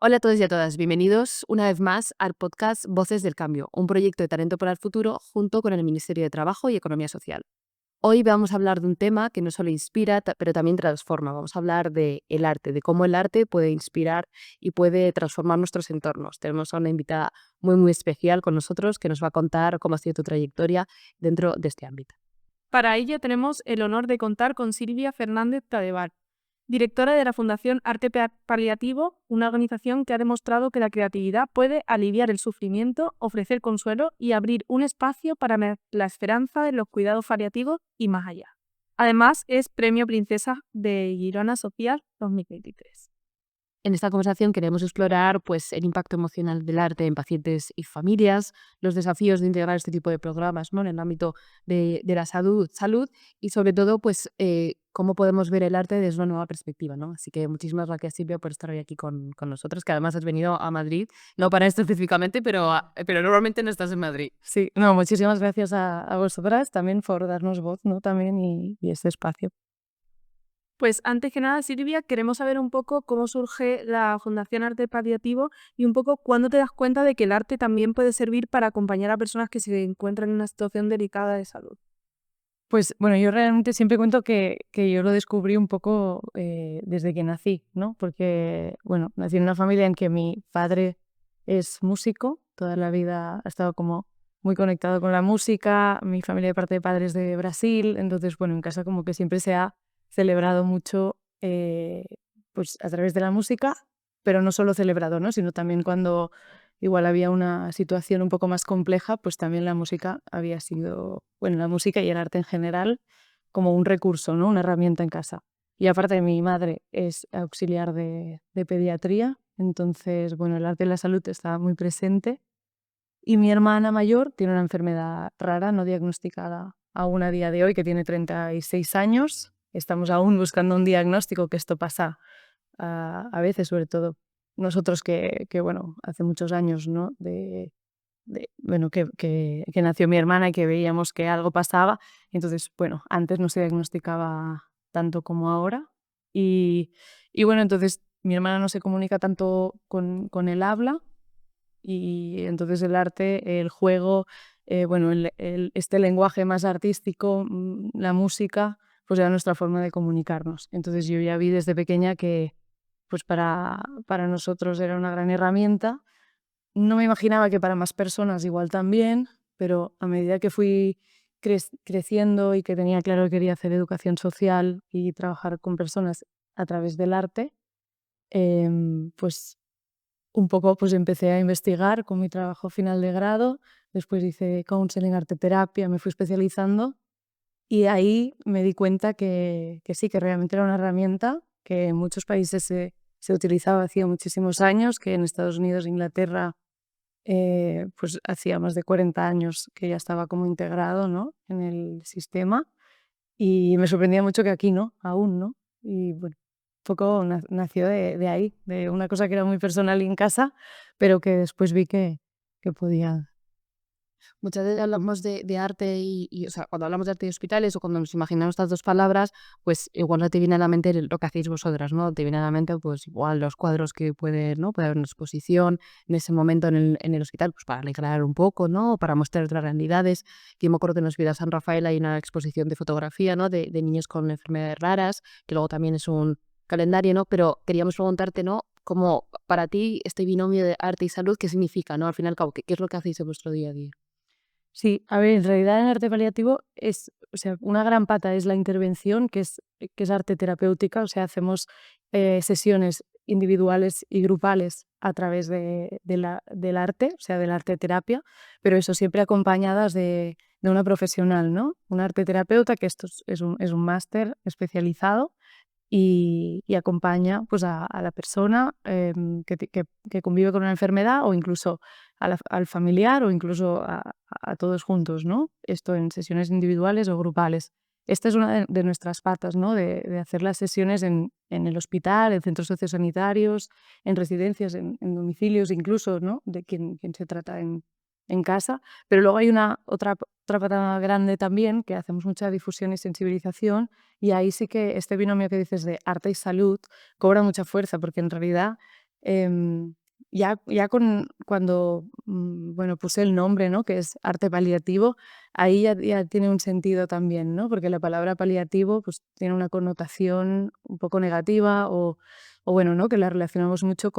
Hola a todos y a todas, bienvenidos una vez más al podcast Voces del Cambio, un proyecto de Talento para el Futuro junto con el Ministerio de Trabajo y Economía Social. Hoy vamos a hablar de un tema que no solo inspira, pero también transforma. Vamos a hablar de el arte, de cómo el arte puede inspirar y puede transformar nuestros entornos. Tenemos a una invitada muy especial con nosotros que nos va a contar cómo ha sido tu trayectoria dentro de este ámbito. Para ello tenemos el honor de contar con Silvia Fernández Tadebar, directora de la Fundación Arte Paliativo, una organización que ha demostrado que la creatividad puede aliviar el sufrimiento, ofrecer consuelo y abrir un espacio para la esperanza de los cuidados paliativos y más allá. Además, es Premio Princesa de Girona Social 2023. En esta conversación queremos explorar el impacto emocional del arte en pacientes y familias, los desafíos de integrar este tipo de programas, ¿no?, en el ámbito de la salud y sobre todo cómo podemos ver el arte desde una nueva perspectiva, ¿no? Así que muchísimas gracias, Silvia, por estar hoy aquí con nosotros, que además has venido a Madrid, no para esto específicamente, pero normalmente no estás en Madrid. Sí, no, muchísimas gracias a vosotras también por darnos voz, ¿no? También y este espacio. Pues antes que nada, Silvia, queremos saber un poco cómo surge la Fundación Arte Paliativo y un poco cuándo te das cuenta de que el arte también puede servir para acompañar a personas que se encuentran en una situación delicada de salud. Pues bueno, yo realmente siempre cuento que yo lo descubrí un poco desde que nací, ¿no? Porque, bueno, nací en una familia en que mi padre es músico, toda la vida ha estado como muy conectado con la música, mi familia de parte de padres de Brasil, entonces, bueno, en casa como que siempre se ha celebrado mucho pues a través de la música, pero no solo celebrado, ¿no? Sino también cuando igual había una situación un poco más compleja, pues también la música había sido, bueno, la música y el arte en general, como un recurso, ¿no? Una herramienta en casa. Y aparte mi madre es auxiliar de pediatría, entonces, bueno, el arte y la salud está muy presente. Y mi hermana mayor tiene una enfermedad rara, no diagnosticada aún a día de hoy, que tiene 36 años. Estamos aún buscando un diagnóstico, que esto pasa a veces, sobre todo nosotros que, bueno, hace muchos años, ¿no? Bueno, que nació mi hermana y que veíamos que algo pasaba. Entonces, bueno, antes no se diagnosticaba tanto como ahora. Y, y bueno, entonces mi hermana no se comunica tanto con el habla y entonces el arte, el juego, bueno, este lenguaje más artístico, la música, pues era nuestra forma de comunicarnos. Entonces yo ya vi desde pequeña que pues para nosotros era una gran herramienta. No me imaginaba que para más personas igual también, pero a medida que fui creciendo y que tenía claro que quería hacer educación social y trabajar con personas a través del arte, pues un poco pues empecé a investigar con mi trabajo final de grado, después hice counseling, arte terapia, me fui especializando y ahí me di cuenta que sí, que realmente era una herramienta que en muchos países se utilizaba hacía muchísimos años, que en Estados Unidos, Inglaterra, pues hacía más de 40 años que ya estaba como integrado, ¿no?, en el sistema, y me sorprendía mucho que aquí no, aún no. Y bueno, un poco nació de ahí, de una cosa que era muy personal y en casa, pero que después vi que podía. Muchas veces hablamos de arte o sea, cuando hablamos de arte y hospitales o cuando nos imaginamos estas dos palabras, pues igual no te viene a la mente lo que hacéis vosotras, ¿no? Te viene a la mente, pues igual los cuadros que puede, ¿no?, puede haber una exposición en ese momento en el hospital, pues para alegrar un poco, ¿no? O para mostrar otras realidades. Yo me acuerdo que en el Hospital San Rafael hay una exposición de fotografía, ¿no?, de niños con enfermedades raras, que luego también es un calendario, ¿no? Pero queríamos preguntarte, ¿no?, como para ti este binomio de arte y salud, ¿qué significa, no? Al fin y al cabo, ¿qué es lo que hacéis en vuestro día a día? Sí, a ver, en realidad en arte paliativo es, o sea, una gran pata es la intervención, que es arte terapéutica, o sea, hacemos sesiones individuales y grupales a través del arte, o sea, del arte terapia, pero eso siempre acompañadas de una profesional, ¿no? Un arte terapeuta, que esto es un máster especializado y acompaña pues a la persona que convive con una enfermedad o incluso al familiar o incluso a todos juntos, ¿no? Esto en sesiones individuales o grupales. Esta es una de nuestras patas, ¿no? De hacer las sesiones en el hospital, en centros sociosanitarios, en residencias, en domicilios incluso, ¿no?, de quien se trata en casa. Pero luego hay otra pata grande también, que hacemos mucha difusión y sensibilización, y ahí sí que este binomio que dices de arte y salud cobra mucha fuerza, porque en realidad Ya cuando bueno, puse el nombre, ¿no? Que es arte paliativo, ahí ya tiene un sentido también, ¿no? Porque la palabra paliativo pues, tiene una connotación un poco negativa o bueno, ¿no? Que la relacionamos mucho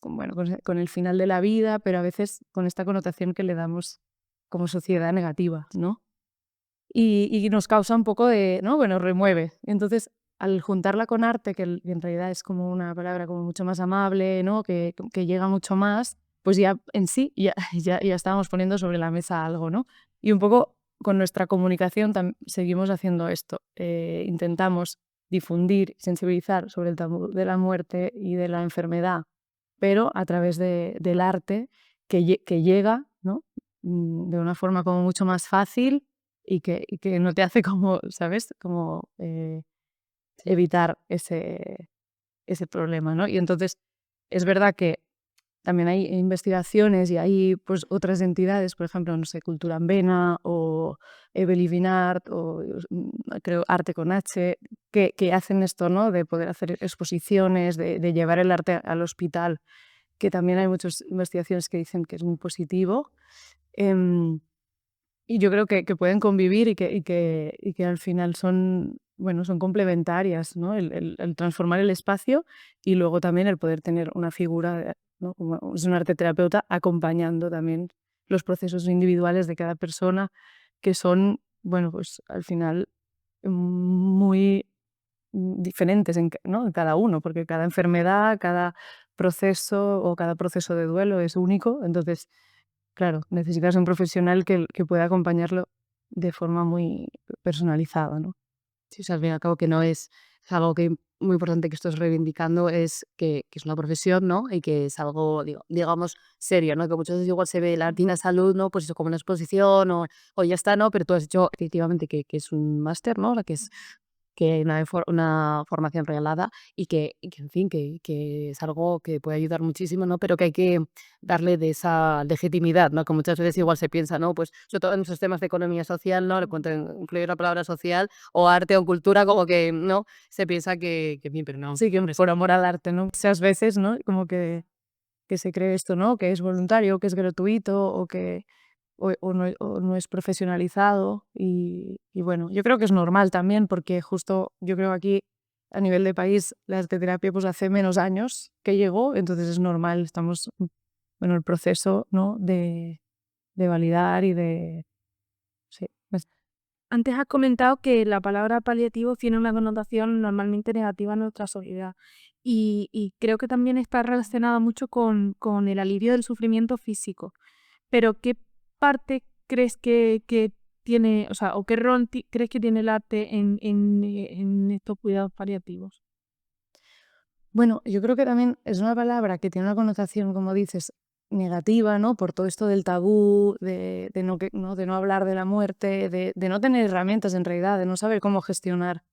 bueno, con el final de la vida, pero a veces con esta connotación que le damos como sociedad negativa, ¿no? Y nos causa un poco de, ¿no? Bueno, remueve. Entonces, al juntarla con arte, que en realidad es como una palabra como mucho más amable, ¿no? Que llega mucho más, pues ya en sí ya estábamos poniendo sobre la mesa algo, ¿no? Y un poco con nuestra comunicación seguimos haciendo esto. Intentamos difundir, sensibilizar sobre el tabú de la muerte y de la enfermedad, pero a través del arte que llega, ¿no? De una forma como mucho más fácil y que no te hace como, ¿sabes? Como evitar ese problema, ¿no? Y entonces es verdad que también hay investigaciones y hay pues otras entidades, por ejemplo, no sé, Cultura en Vena o Believe in Art o creo Arte con H, que hacen esto, ¿no? De poder hacer exposiciones, de llevar el arte al hospital, que también hay muchas investigaciones que dicen que es muy positivo. Em, y yo creo que pueden convivir y que al final son, bueno, son complementarias, ¿no? El transformar el espacio y luego también el poder tener una figura, ¿no? Como es un arte terapeuta acompañando también los procesos individuales de cada persona que son, bueno, pues al final muy diferentes ¿no? En cada uno, porque cada enfermedad, cada proceso o cada proceso de duelo es único. Entonces, claro, necesitas un profesional que pueda acompañarlo de forma muy personalizada, ¿no? Sí, o sea, al fin y al cabo que no es algo que muy importante que estás reivindicando es que es una profesión, ¿no? Y que es algo, digamos, serio, ¿no? Que muchas veces igual se ve la tina salud, ¿no? Pues eso como una exposición o ya está, ¿no? Pero tú has dicho efectivamente que es un máster, ¿no? O sea, que hay una formación reglada y que, en fin, que es algo que puede ayudar muchísimo, ¿no? Pero que hay que darle de esa legitimidad, ¿no? Que muchas veces igual se piensa, ¿no? Pues sobre todo en esos temas de economía social, ¿no? Le cuento incluir la palabra social o arte o cultura, como que, ¿no? Se piensa que bien, pero no. Sí, que por amor al arte, ¿no? Muchas veces, ¿no? Como que se cree esto, ¿no? Que es voluntario, que es gratuito o no es profesionalizado. Y bueno, yo creo que es normal también porque justo yo creo que aquí a nivel de país la arteterapia pues hace menos años que llegó, entonces es normal, estamos en el proceso, ¿no? de validar y de... Sí, Antes has comentado que la palabra paliativo tiene una connotación normalmente negativa en nuestra sociedad y creo que también está relacionada mucho con el alivio del sufrimiento físico. Pero ¿qué parte crees que tiene, o sea, o qué rol crees que tiene el arte en estos cuidados paliativos? Bueno, yo creo que también es una palabra que tiene una connotación, como dices, negativa, ¿no? Por todo esto del tabú, de no hablar de la muerte, de no tener herramientas en realidad, de no saber cómo gestionar,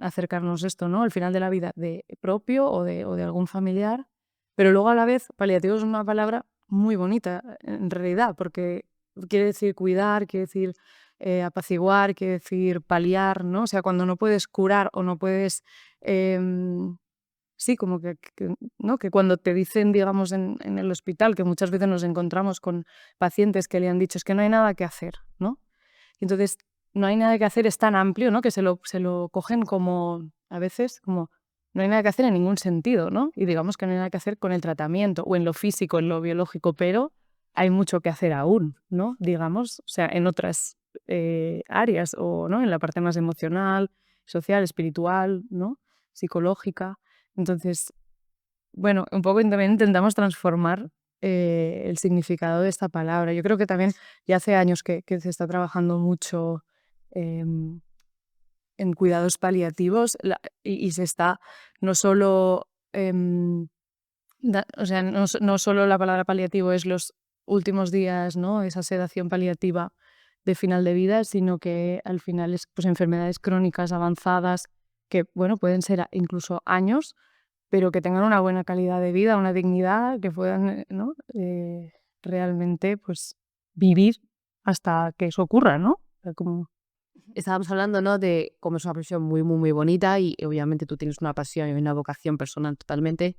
acercarnos esto, ¿no? Al final de la vida, de propio o de algún familiar. Pero luego a la vez, paliativo es una palabra muy bonita, en realidad, porque quiere decir cuidar, quiere decir apaciguar, quiere decir paliar, ¿no? O sea, cuando no puedes curar o no puedes... em, Sí, como ¿no? Que cuando te dicen, digamos, en el hospital, que muchas veces nos encontramos con pacientes que le han dicho es que no hay nada que hacer, ¿no? Y entonces, no hay nada que hacer es tan amplio, ¿no? Que se lo cogen como, a veces, como, no hay nada que hacer en ningún sentido, ¿no? Y digamos que no hay nada que hacer con el tratamiento, o en lo físico, en lo biológico, pero hay mucho que hacer aún, ¿no? Digamos, o sea, en otras áreas, o, ¿no? En la parte más emocional, social, espiritual, ¿no? Psicológica. Entonces, bueno, un poco también intentamos transformar el significado de esta palabra. Yo creo que también ya hace años que se está trabajando mucho em, en cuidados paliativos y se está no solo, o sea, no solo la palabra paliativo es los últimos días, ¿no? Esa sedación paliativa de final de vida, sino que al final es pues, enfermedades crónicas avanzadas que, bueno, pueden ser incluso años, pero que tengan una buena calidad de vida, una dignidad, que puedan, ¿no? Realmente, pues, vivir hasta que eso ocurra, ¿no? O sea, como... Estábamos hablando, ¿no? De cómo es una profesión muy, muy, muy bonita y obviamente tú tienes una pasión y una vocación personal totalmente.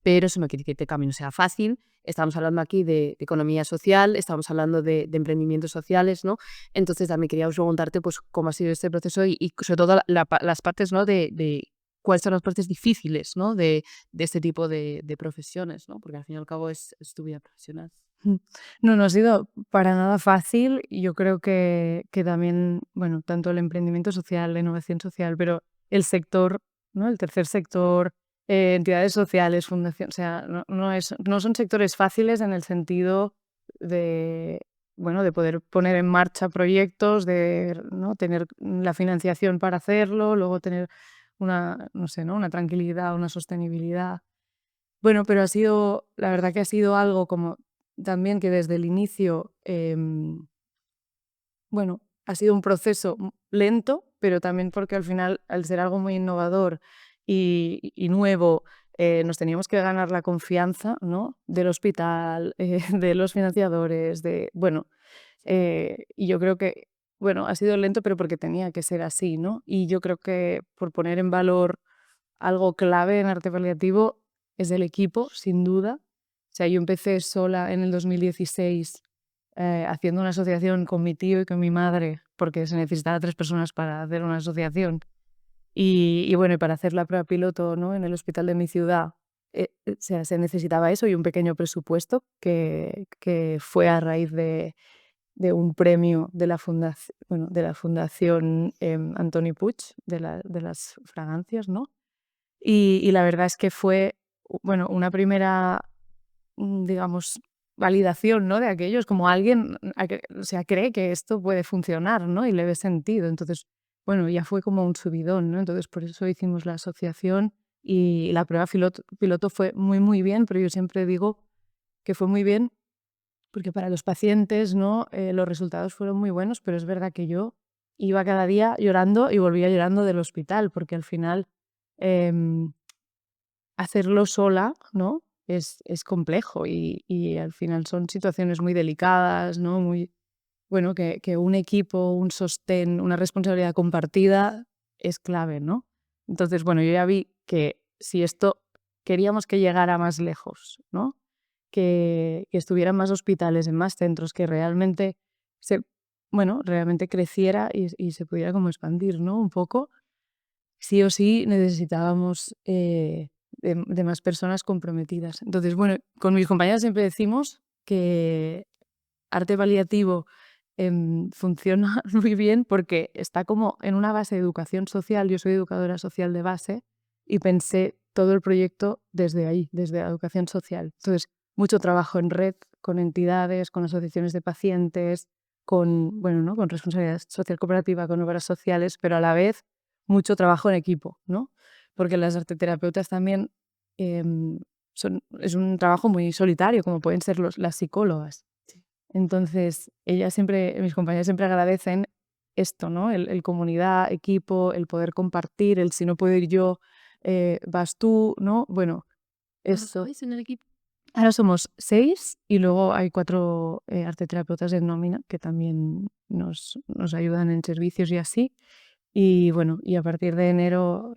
pero eso no quiere decir que el camino sea fácil. Estamos hablando aquí de economía social, estamos hablando de emprendimientos sociales, ¿no? Entonces también quería preguntarte pues cómo ha sido este proceso y sobre todo las partes, ¿no? de cuáles son las partes difíciles, ¿no? de este tipo de profesiones, ¿no? Porque al fin y al cabo es tu vida profesional. Mm. No ha sido para nada fácil. Y yo creo que también, bueno, tanto el emprendimiento social, la innovación social, pero el sector, ¿no? El tercer sector, entidades sociales, fundación, o sea, no son sectores fáciles en el sentido de, bueno, de poder poner en marcha proyectos, de, ¿no? Tener la financiación para hacerlo, luego tener una, no sé, ¿no? Una tranquilidad, una sostenibilidad. Bueno, pero la verdad que ha sido algo como también que desde el inicio, bueno, ha sido un proceso lento, pero también porque al final, al ser algo muy innovador y nuevo, nos teníamos que ganar la confianza, ¿no? Del hospital, de los financiadores, bueno, y yo creo que, bueno, ha sido lento, pero porque tenía que ser así, ¿no? Y yo creo que por poner en valor algo clave en arte paliativo es el equipo, sin duda. O sea, yo empecé sola en el 2016 haciendo una asociación con mi tío y con mi madre, porque se necesitaba 3 personas para hacer una asociación. Y bueno, y para hacer la prueba piloto, ¿no? En el hospital de mi ciudad, o sea, se necesitaba eso y un pequeño presupuesto que fue a raíz de un premio de la fundación Antoni Puig, de las fragancias, ¿no? Y la verdad es que fue, bueno, una primera, digamos, validación, ¿no? De aquello. Es como alguien, o sea, cree que esto puede funcionar, ¿no? Y le ve sentido. Entonces, bueno, ya fue como un subidón, ¿no? Entonces, por eso hicimos la asociación y la prueba piloto fue muy, muy bien, pero yo siempre digo que fue muy bien porque para los pacientes, ¿no? Los resultados fueron muy buenos, pero es verdad que yo iba cada día llorando y volvía llorando del hospital, porque al final em, hacerlo sola, ¿no? Es complejo y al final son situaciones muy delicadas, ¿no? Muy, bueno, que un equipo, un sostén, una responsabilidad compartida es clave, ¿no? Entonces, bueno, yo ya vi que si esto queríamos que llegara más lejos, ¿no? Que estuvieran más hospitales, en más centros, que realmente realmente creciera y se pudiera como expandir, ¿no? Un poco, sí o sí necesitábamos de más personas comprometidas. Entonces, bueno, con mis compañeras siempre decimos que arte paliativo funciona muy bien porque está como en una base de educación social. Yo soy educadora social de base y pensé todo el proyecto desde ahí, desde la educación social. Entonces, mucho trabajo en red con entidades, con asociaciones de pacientes, con, bueno, ¿no? Con responsabilidad social cooperativa, con obras sociales, pero a la vez mucho trabajo en equipo, ¿no? Porque las arteterapeutas también es un trabajo muy solitario, como pueden ser las psicólogas. Entonces, mis compañeras siempre agradecen esto, ¿no? El comunidad, equipo, el poder compartir, el si no puedo ir yo, vas tú, ¿no? Bueno, esto. ¿Sois en el equipo? Ahora somos 6 y luego hay 4 arteterapeutas en nómina que también nos ayudan en servicios y así. Y bueno, y a partir de enero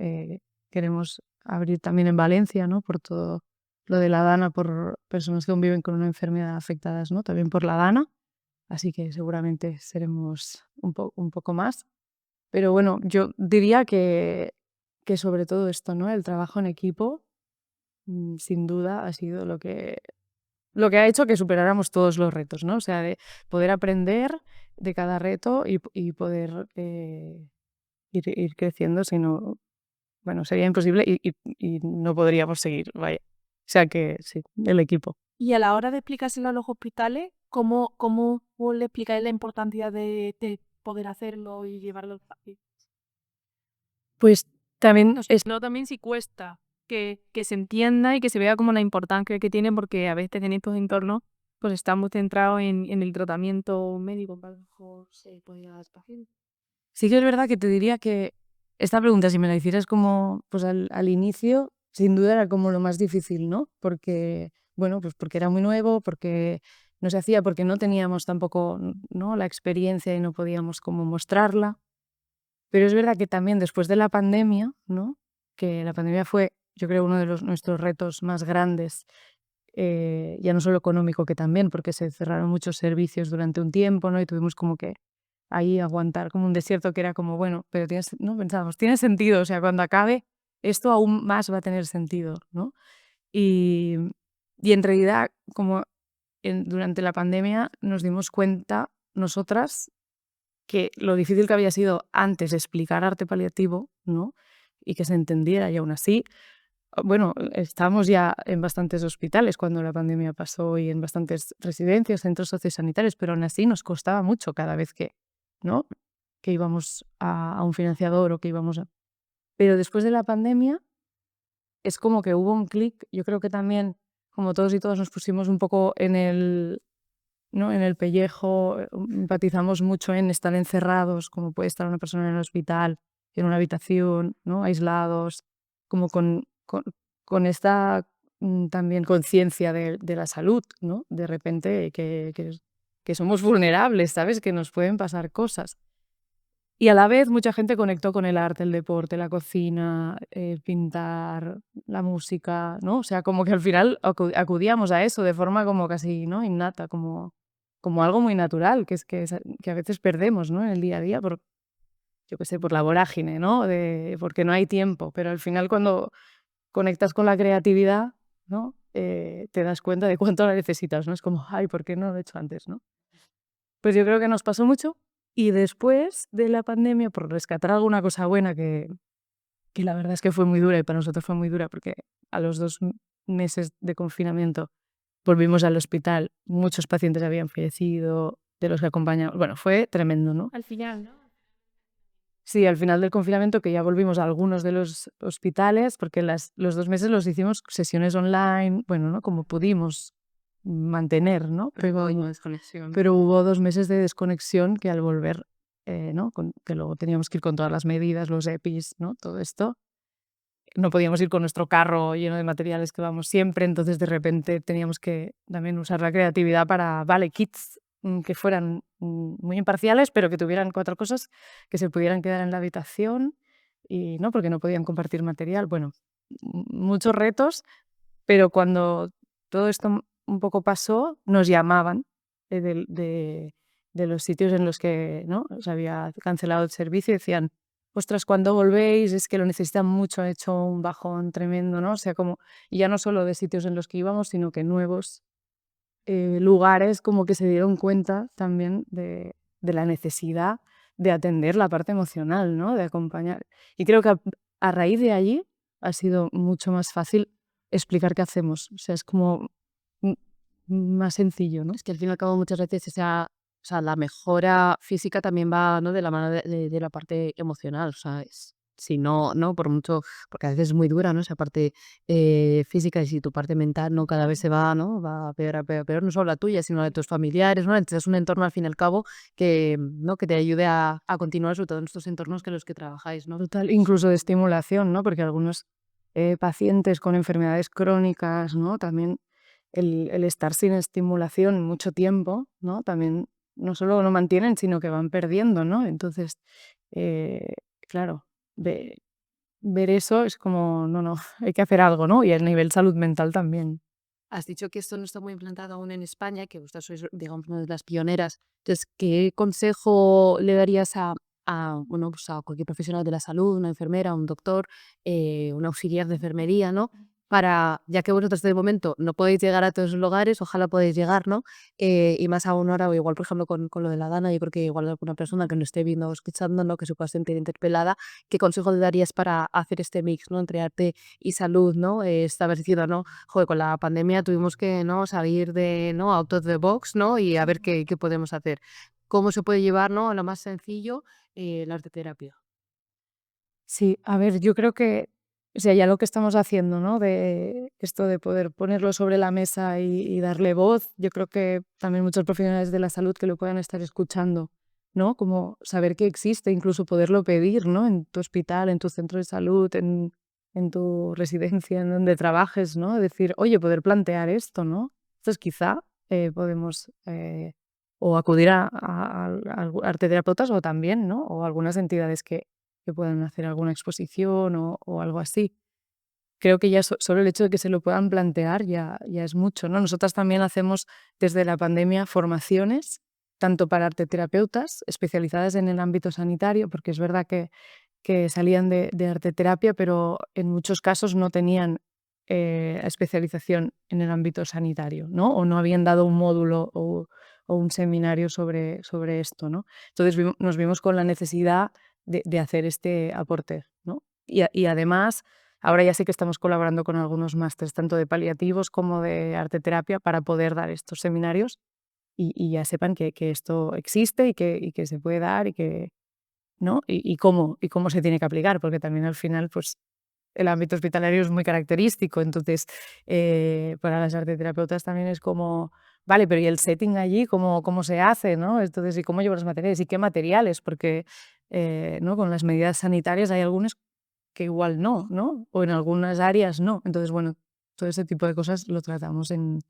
queremos abrir también en Valencia, ¿no? Por todo lo de la DANA, por personas que conviven con una enfermedad afectadas, ¿no? También por la DANA. Así que seguramente seremos un poco más. Pero bueno, yo diría que sobre todo esto, ¿no? El trabajo en equipo, sin duda, ha sido lo que ha hecho que superáramos todos los retos, ¿no? O sea, de poder aprender de cada reto y poder ir creciendo, si no, bueno, sería imposible y no podríamos seguir, vaya. O sea que sí, el equipo. Y a la hora de explicárselo a los hospitales, ¿cómo le explicáis la importancia de poder hacerlo y llevarlo al paciente? Pues también No, también si cuesta que se entienda y que se vea como la importancia que tiene, porque a veces en estos entornos pues estamos centrados en el tratamiento médico, que a lo mejor se puede dar al paciente. sí que es verdad que te diría que esta pregunta, si me la hicieras como pues al inicio, sin duda era como lo más difícil, ¿no? Porque, bueno, pues porque era muy nuevo, porque no se hacía, porque no teníamos tampoco, ¿no? La experiencia y no podíamos como mostrarla. Pero es verdad que también después de la pandemia, ¿no? Que la pandemia fue yo creo, uno de nuestros retos más grandes, ya no solo económico que también, porque se cerraron muchos servicios durante un tiempo, ¿no? Y tuvimos como que ahí aguantar como un desierto que era como, bueno, pero ¿no? Pensábamos, tiene sentido, o sea, cuando acabe esto aún más va a tener sentido, ¿no? Y, y en realidad, como durante la pandemia nos dimos cuenta nosotras que lo difícil que había sido antes explicar arte paliativo, ¿no? Y que se entendiera, y aún así, bueno, estábamos ya en bastantes hospitales cuando la pandemia pasó y en bastantes residencias, centros sociosanitarios, pero aún así nos costaba mucho cada vez que, ¿no? Que íbamos a un financiador o que íbamos a... Pero después de la pandemia es como que hubo un clic, yo creo que también, como todos y todas nos pusimos un poco en el, ¿no? En el pellejo, empatizamos mucho en estar encerrados, como puede estar una persona en el hospital, en una habitación, ¿no? Aislados, como con esta también conciencia de la salud, ¿no? De repente que somos vulnerables, ¿sabes? Que nos pueden pasar cosas. Y a la vez mucha gente conectó con el arte, el deporte, la cocina, pintar, la música, ¿no? O sea, como que al final acudíamos a eso de forma como casi, ¿no? Innata, como algo muy natural, que a veces perdemos, ¿no? En el día a día por, yo qué sé, por la vorágine, ¿no? Porque no hay tiempo. Pero al final cuando conectas con la creatividad, ¿no? Te das cuenta de cuánto la necesitas, ¿no? Es como, ay, ¿por qué no lo he hecho antes, ¿no? Pues yo creo que nos pasó mucho y después de la pandemia, por rescatar alguna cosa buena que la verdad es que fue muy dura y para nosotros fue muy dura porque a los 2 meses de confinamiento volvimos al hospital, muchos pacientes habían fallecido, de los que acompañamos, bueno, fue tremendo, ¿no? Al final, ¿no? Sí, al final del confinamiento, que ya volvimos a algunos de los hospitales, porque los 2 meses los hicimos sesiones online, bueno, ¿no? Como pudimos mantener, ¿no? Desconexión. Pero hubo 2 meses de desconexión que al volver, ¿no? Que luego teníamos que ir con todas las medidas, los EPIs, ¿no? Todo esto. No podíamos ir con nuestro carro lleno de materiales que vamos siempre, entonces de repente teníamos que también usar la creatividad para, vale, kits que fueran muy imparciales, pero que tuvieran 4 cosas que se pudieran quedar en la habitación y no, porque no podían compartir material. Bueno, muchos retos, pero cuando todo esto un poco pasó, nos llamaban de los sitios en los que, ¿no? Se había cancelado el servicio y decían, ostras, ¿cuándo volvéis? Es que lo necesitan mucho, ha hecho un bajón tremendo, ¿no? O sea, como, y ya no solo de sitios en los que íbamos, sino que nuevos lugares como que se dieron cuenta también de la necesidad de atender la parte emocional, ¿no? De acompañar. Y creo que a raíz de allí ha sido mucho más fácil explicar qué hacemos. O sea, es como m- más sencillo, ¿no? Es que al fin y al cabo muchas veces o sea, la mejora física también va, ¿no? De la mano de la parte emocional, o sea, si no, ¿no? Por mucho, porque a veces es muy dura, ¿no? Esa parte física y si tu parte mental, ¿no? Cada vez se va, ¿no? Va a peor, a peor, a peor, no solo la tuya, sino la de tus familiares, ¿no? Entonces es un entorno al fin y al cabo que, ¿no? Que te ayude a continuar, sobre todo en estos entornos que en los que trabajáis, ¿no? Total, incluso de estimulación, ¿no? Porque algunos pacientes con enfermedades crónicas, ¿no? También el estar sin estimulación mucho tiempo, ¿no? También no solo no mantienen, sino que van perdiendo, ¿no? Entonces, eh, claro, ver eso es como, no, no, hay que hacer algo, ¿no? Y a nivel salud mental también. Has dicho que esto no está muy implantado aún en España, que vosotras sois, digamos, una de las pioneras. Entonces, ¿qué consejo le darías bueno, pues a cualquier profesional de la salud, una enfermera, un doctor, un auxiliar de enfermería, ¿no? Para, ya que vosotros de momento no podéis llegar a todos los lugares, ojalá podáis llegar, ¿no? Y más aún ahora, o igual, por ejemplo, con lo de la Dana, yo creo que igual alguna persona que nos esté viendo o escuchando, ¿no? Que se pueda sentir interpelada, ¿qué consejo le darías para hacer este mix, ¿no? Entre arte y salud, ¿no? Establecido, ¿no? Joder, con la pandemia tuvimos que, ¿no? Salir de, ¿no? Out of the box, ¿no? Y a ver qué podemos hacer. ¿Cómo se puede llevar, ¿no? A lo más sencillo, la arteterapia? Sí, a ver, yo creo que, o sea, ya lo que estamos haciendo, ¿no? De esto de poder ponerlo sobre la mesa y darle voz, yo creo que también muchos profesionales de la salud que lo puedan estar escuchando, ¿no? Como saber que existe, incluso poderlo pedir, ¿no? En tu hospital, en tu centro de salud, en tu residencia, en donde trabajes, ¿no? Decir, oye, poder plantear esto, ¿no? Entonces quizá podemos o acudir a arteterapeutas o también, ¿no? O algunas entidades que puedan hacer alguna exposición o algo así. creo que ya solo el hecho de que se lo puedan plantear ya es mucho, ¿no? Nosotras también hacemos desde la pandemia formaciones, tanto para arteterapeutas especializadas en el ámbito sanitario, porque es verdad que salían de arteterapia, pero en muchos casos no tenían especialización en el ámbito sanitario, ¿no? O no habían dado un módulo o un seminario sobre esto, ¿no? Entonces nos vimos con la necesidad de hacer este aporte, ¿no? Y además, ahora ya sí que estamos colaborando con algunos másters, tanto de paliativos como de arteterapia, para poder dar estos seminarios y ya sepan que esto existe y que se puede dar y que, ¿no? Y cómo se tiene que aplicar, porque también al final, pues, el ámbito hospitalario es muy característico. Entonces, para las arteterapeutas también es como, vale, pero ¿y el setting allí cómo se hace, no? Entonces, ¿y cómo llevo los materiales? ¿Y qué materiales? Porque, ¿no? Con las medidas sanitarias hay algunas que igual no, ¿no? O en algunas áreas no. Entonces, bueno, todo ese tipo de cosas lo tratamos en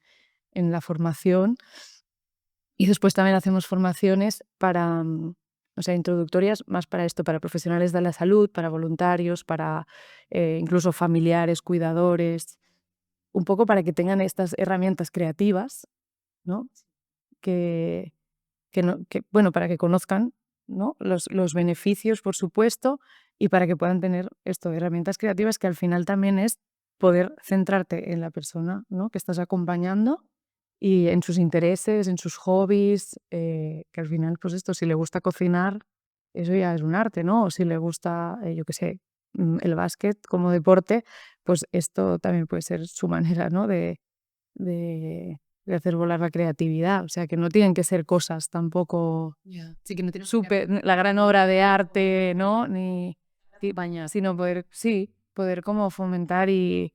la formación. Y después también hacemos formaciones para, o sea, introductorias más para esto, para profesionales de la salud, para voluntarios, para incluso familiares, cuidadores, un poco para que tengan estas herramientas creativas, ¿no? Que, bueno, para que conozcan, ¿no? Los beneficios, por supuesto, y para que puedan tener esto, herramientas creativas que al final también es poder centrarte en la persona, ¿no? Que estás acompañando y en sus intereses, en sus hobbies, que al final, pues esto, si le gusta cocinar, eso ya es un arte, ¿no? O si le gusta, yo qué sé, el básquet como deporte, pues esto también puede ser su manera, ¿no? De, de hacer volar la creatividad. O sea, que no tienen que ser cosas tampoco Sí, que no tienes súper, la gran obra de arte, ¿no? Ni, bañar. sino poder, sí, poder como fomentar y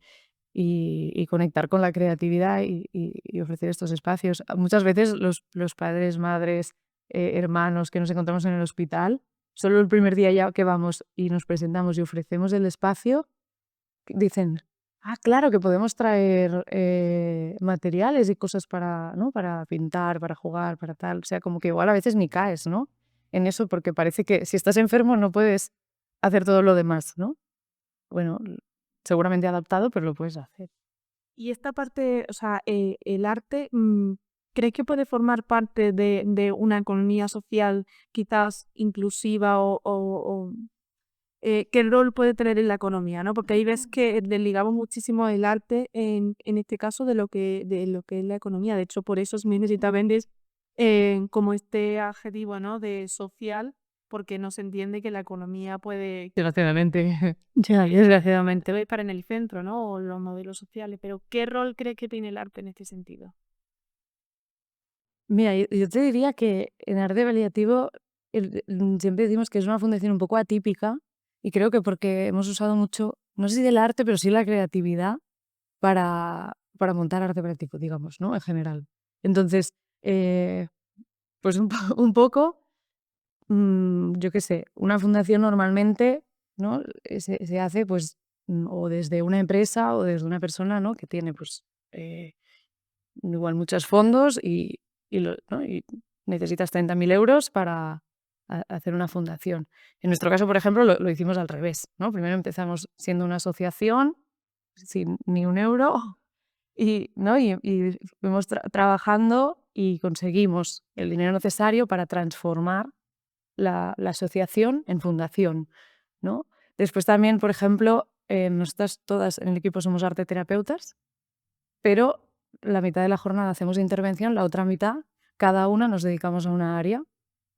conectar con la creatividad y ofrecer estos espacios. Muchas veces los padres, madres, hermanos que nos encontramos en el hospital, solo el primer día ya que vamos y nos presentamos y ofrecemos el espacio, dicen, ah, claro que podemos traer materiales y cosas para, ¿no? Para pintar, para jugar, para tal. O sea, como que igual a veces ni caes, ¿no? En eso, porque parece que si estás enfermo no puedes hacer todo lo demás, ¿no? Bueno, seguramente adaptado, pero lo puedes hacer. Y esta parte, o sea, el arte, ¿crees que puede formar parte de una economía social quizás inclusiva qué rol puede tener en la economía, ¿no? Porque ahí ves que desligamos muchísimo el arte en este caso de lo que es la economía. De hecho, por eso también necesita vendes como este adjetivo, ¿no? De social, porque no se entiende que la economía puede, Desgraciadamente. ya, desgraciadamente, estar en el centro, ¿no? O los modelos sociales. Pero ¿qué rol crees que tiene el arte en este sentido? Mira, yo te diría que en arte paliativo siempre decimos que es una fundación un poco atípica y creo que porque hemos usado mucho, no sé si del arte, pero sí la creatividad para montar arte paliativo, digamos, ¿no? En general. Entonces, eh, pues un poco, yo qué sé, una fundación normalmente, ¿no? Se hace pues o desde una empresa o desde una persona, ¿no? Que tiene pues igual muchos fondos ¿no? Y necesitas 30.000 euros para hacer una fundación. En nuestro caso, por ejemplo, lo hicimos al revés, ¿no? Primero empezamos siendo una asociación sin ni un euro y, ¿no? y fuimos trabajando y conseguimos el dinero necesario para transformar la asociación en fundación, ¿no? Después también, por ejemplo, nosotras todas en el equipo somos arteterapeutas, pero la mitad de la jornada hacemos intervención, la otra mitad, cada una nos dedicamos a una área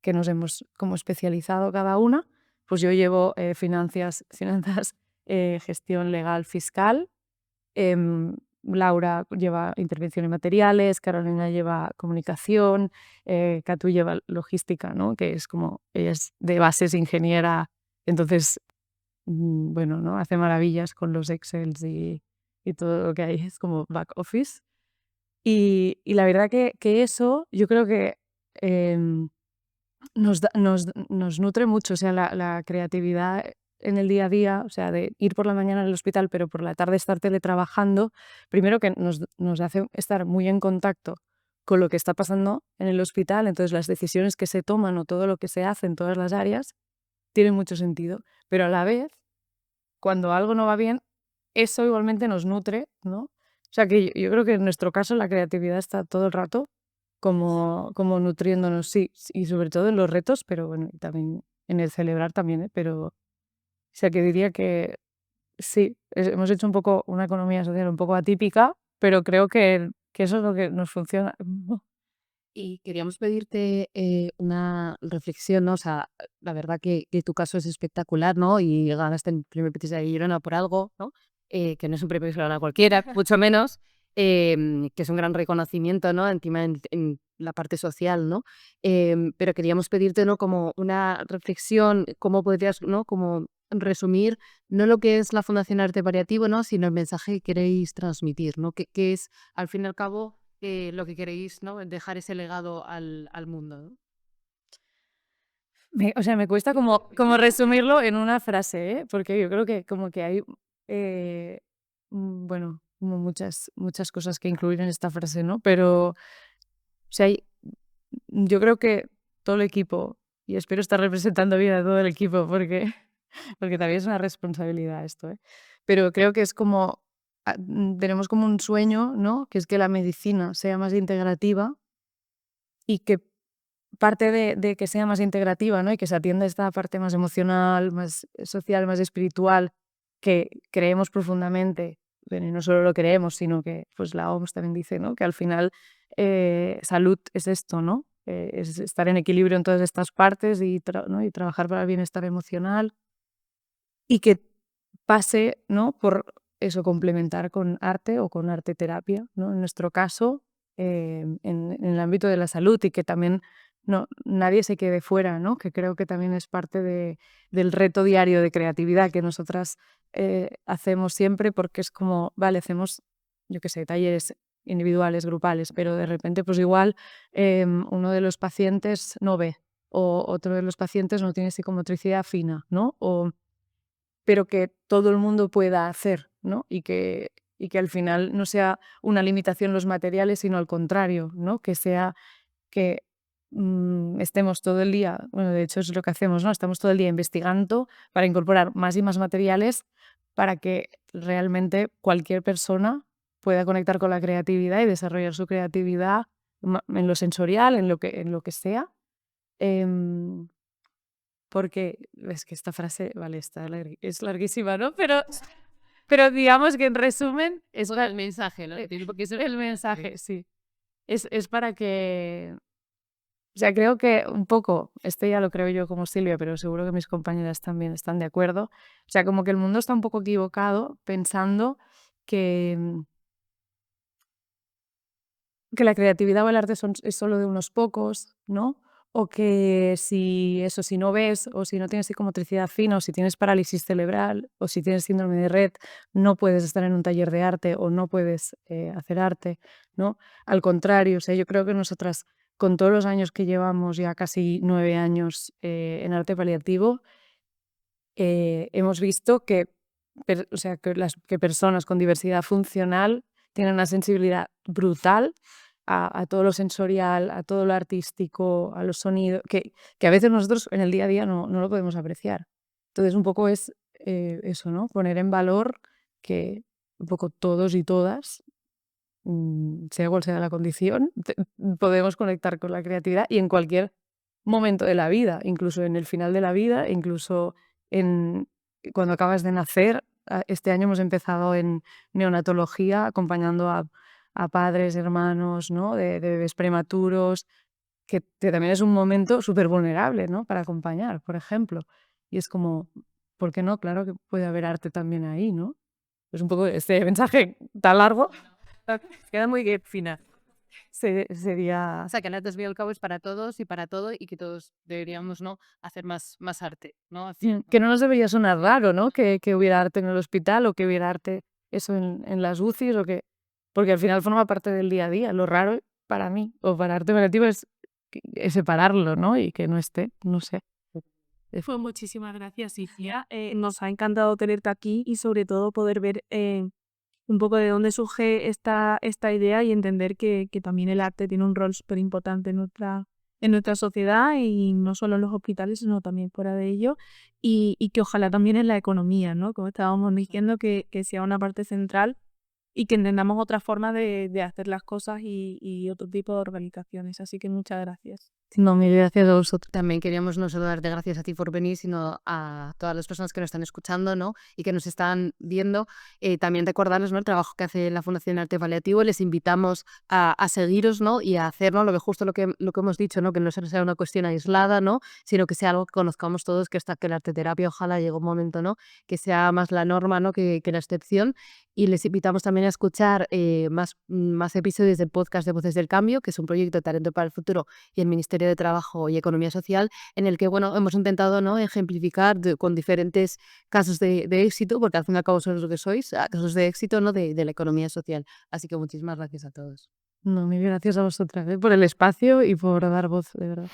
que nos hemos como especializado cada una. Pues yo llevo finanzas, gestión legal fiscal, Laura lleva intervención en materiales, Carolina lleva comunicación, Catu lleva logística, ¿no? Que es como, ella es de bases ingeniera, entonces, bueno, ¿no? Hace maravillas con los Excels y todo lo que hay, es como back office. Y la verdad que eso yo creo que nos nutre mucho, o sea, la creatividad en el día a día, o sea, de ir por la mañana al hospital, pero por la tarde estar teletrabajando, primero que nos hace estar muy en contacto con lo que está pasando en el hospital, entonces las decisiones que se toman o todo lo que se hace en todas las áreas tiene mucho sentido, pero a la vez, cuando algo no va bien, eso igualmente nos nutre, ¿no? O sea que yo creo que en nuestro caso la creatividad está todo el rato como nutriéndonos, sí, y sobre todo en los retos, pero bueno, y también en el celebrar también, ¿eh? Pero, o sea que diría que sí, hemos hecho un poco una economía social un poco atípica, pero creo que eso es lo que nos funciona. Y queríamos pedirte una reflexión, ¿no? O sea, la verdad que tu caso es espectacular, ¿no? Y ganaste el primer Petis de Girona por algo, ¿no? Que no es un premio que se lo gana cualquiera, mucho menos, que es un gran reconocimiento, ¿no? Encima en la parte social, ¿no? Pero queríamos pedirte, ¿no? Como una reflexión, cómo podrías, ¿no? Como resumir, no lo que es la Fundación Arte Paliativo, ¿no? Sino el mensaje que queréis transmitir, ¿no? Que es, al fin y al cabo lo que queréis, ¿no? Dejar ese legado al mundo, ¿no? O sea, me cuesta como resumirlo en una frase, ¿eh? Porque yo creo que como que hay, eh, bueno, como muchas cosas que incluir en esta frase, ¿no? Pero, o sea, yo creo que todo el equipo, y espero estar representando bien a todo el equipo porque, porque también es una responsabilidad esto, ¿eh? Pero creo que es como, tenemos como un sueño, ¿no? Que es que la medicina sea más integrativa y que parte de que sea más integrativa, ¿no? Y que se atienda esta parte más emocional, más social, más espiritual, que creemos profundamente, bueno, y no solo lo creemos, sino que pues la OMS también dice, ¿no? Que al final salud es esto, ¿no? Es estar en equilibrio en todas estas partes y, ¿no? Y trabajar para el bienestar emocional y que pase, ¿no? Por eso, complementar con arte o con arte terapia, ¿no? En nuestro caso, en el ámbito de la salud y que también nadie se quede fuera, ¿no? Que creo que también es parte del reto diario de creatividad que nosotras hacemos siempre porque es como, vale, hacemos, yo qué sé, talleres individuales, grupales, pero de repente pues igual uno de los pacientes no ve o otro de los pacientes no tiene psicomotricidad fina, ¿no? Pero que todo el mundo pueda hacer, ¿no? Y que al final no sea una limitación los materiales, sino al contrario, ¿no? Que sea que estemos todo el día, bueno, de hecho es lo que hacemos, ¿no? Estamos todo el día investigando para incorporar más y más materiales para que realmente cualquier persona pueda conectar con la creatividad y desarrollar su creatividad en lo sensorial, en lo que sea. Em, Porque es que esta frase, vale, es larguísima, ¿no? Pero digamos que en resumen Es el mensaje, ¿no? Porque es el mensaje, sí. Es para que, o sea, creo que un poco, este ya lo creo yo como Silvia, pero seguro que mis compañeras también están de acuerdo. O sea, como que el mundo está un poco equivocado pensando que, que la creatividad o el arte es solo de unos pocos, ¿no? O que si no ves, o si no tienes psicomotricidad fina, o si tienes parálisis cerebral, o si tienes síndrome de Rett, no puedes estar en un taller de arte o no puedes hacer arte, ¿no? Al contrario, o sea, yo creo que nosotras, con todos los años que llevamos, ya casi 9 años en arte paliativo, hemos visto que, o sea, que personas con diversidad funcional tienen una sensibilidad brutal a todo lo sensorial, a todo lo artístico, a los sonidos, que a veces nosotros en el día a día no lo podemos apreciar. Entonces, un poco es eso, ¿no? Poner en valor que un poco todos y todas, sea cual sea la condición, podemos conectar con la creatividad y en cualquier momento de la vida, incluso en el final de la vida, incluso en cuando acabas de nacer. Este año hemos empezado en neonatología acompañando a padres, hermanos, ¿no? de bebés prematuros, que también es un momento súper vulnerable, ¿no? Para acompañar, por ejemplo. Y es como, ¿por qué no? Claro que puede haber arte también ahí, ¿no? Es un poco este mensaje tan largo. Queda muy fina. Sería O sea, que el arte al fin y al cabo es para todos y para todo y que todos deberíamos, ¿no? Hacer más arte, ¿no? que no nos debería sonar raro, ¿no? Que hubiera arte en el hospital o que hubiera arte eso en las UCIs porque al final forma parte del día a día. Lo raro para mí o para arte creativo es separarlo, ¿no? Y que no esté, no sé. Pues muchísimas gracias, Silvia. Nos ha encantado tenerte aquí y sobre todo poder ver un poco de dónde surge esta idea y entender que también el arte tiene un rol súper importante en en nuestra sociedad y no solo en los hospitales, sino también fuera de ellos y que ojalá también en la economía, ¿no? Como estábamos diciendo, que sea una parte central y que entendamos otras formas de hacer las cosas y otro tipo de organizaciones. Así que muchas gracias. No, mil gracias a vosotros. También queríamos no solo darte gracias a ti por venir, sino a todas las personas que nos están escuchando, ¿no? Y que nos están viendo. También recordarles, ¿no?, el trabajo que hace la Fundación Arte Paliativo. Les invitamos a seguiros, ¿no? Y a hacer, ¿no?, justo lo que hemos dicho, ¿no? Que no sea una cuestión aislada, ¿no? Sino que sea algo que conozcamos todos, que la arteterapia ojalá llegue un momento, ¿no?, que sea más la norma, ¿no?, que la excepción. Y les invitamos también a escuchar más episodios del podcast de Voces del Cambio, que es un proyecto de Talento para el Futuro y el Ministerio de Trabajo y Economía Social, en el que, bueno, hemos intentado, ¿no?, ejemplificar con diferentes casos de éxito, porque al fin y al cabo sois lo que sois, casos de éxito, ¿no?, de la economía social. Así que muchísimas gracias a todos. No, mil gracias a vosotras, por el espacio y por dar voz, de verdad.